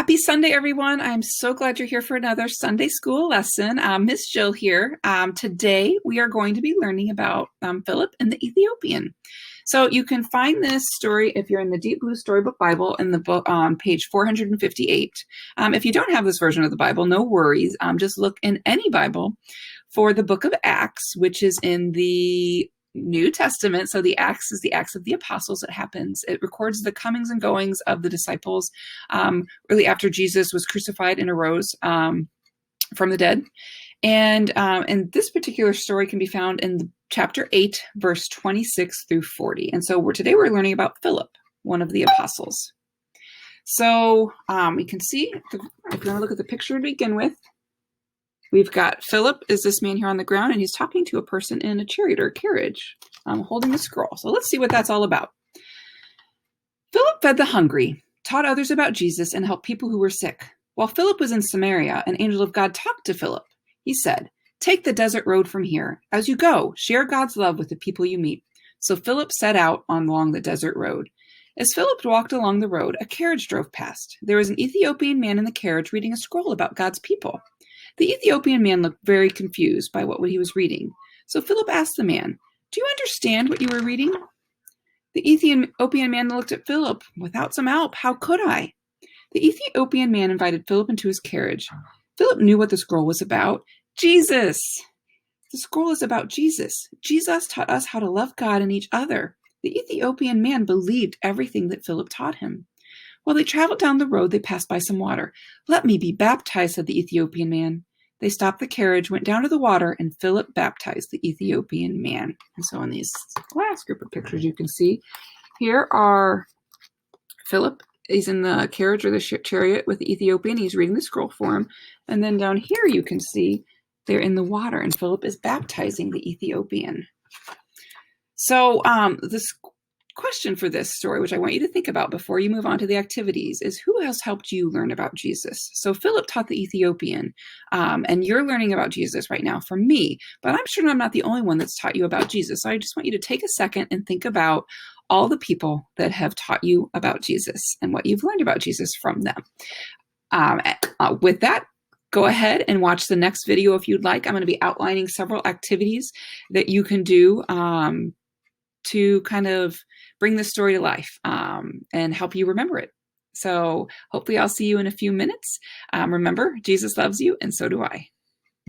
Happy Sunday, everyone. I'm so glad you're here for another Sunday school lesson. Miss Jill here. Today, we are going to be learning about Philip and the Ethiopian. So you can find this story if you're in the Deep Blue Storybook Bible in the book on page 458. If you don't have this version of the Bible, no worries. Just look in any Bible for the book of Acts, which is in the New Testament. So the Acts is the Acts of the Apostles. It records the comings and goings of the disciples really after Jesus was crucified and arose from the dead. And this particular story can be found in chapter 8, verse 26 through 40. And so today we're learning about Philip, one of the apostles. So we can see, if you want to look at the picture to begin with, we've got Philip is this man here on the ground, and he's talking to a person in a chariot or carriage holding a scroll. So let's see what that's all about. Philip fed the hungry, taught others about Jesus, and helped people who were sick. While Philip was in Samaria, an angel of God talked to Philip. He said, "Take the desert road from here. As you go, share God's love with the people you meet." So Philip set out along the desert road. As Philip walked along the road, a carriage drove past. There was an Ethiopian man in the carriage reading a scroll about God's people. The Ethiopian man looked very confused by what he was reading. So Philip asked the man, "Do you understand what you were reading?" The Ethiopian man looked at Philip. "Without some help, how could I?" The Ethiopian man invited Philip into his carriage. Philip knew what the scroll was about. Jesus! The scroll is about Jesus. Jesus taught us how to love God and each other. The Ethiopian man believed everything that Philip taught him. While they traveled down the road, they passed by some water. "Let me be baptized," said the Ethiopian man. They stopped the carriage, went down to the water, and Philip baptized the Ethiopian man. And so in these last group of pictures you can see, here are Philip. He's in the carriage or the chariot with the Ethiopian. He's reading the scroll for him. And then down here you can see they're in the water, and Philip is baptizing the Ethiopian. So this question for this story, which I want you to think about before you move on to the activities, is who has helped you learn about Jesus? So Philip taught the Ethiopian, and you're learning about Jesus right now from me, but I'm sure I'm not the only one that's taught you about Jesus. So I just want you to take a second and think about all the people that have taught you about Jesus and what you've learned about Jesus from them. With that, go ahead and watch the next video if you'd like. I'm going to be outlining several activities that you can do to kind of bring this story to life and help you remember it. So hopefully I'll see you in a few minutes. Remember, Jesus loves you, and so do I.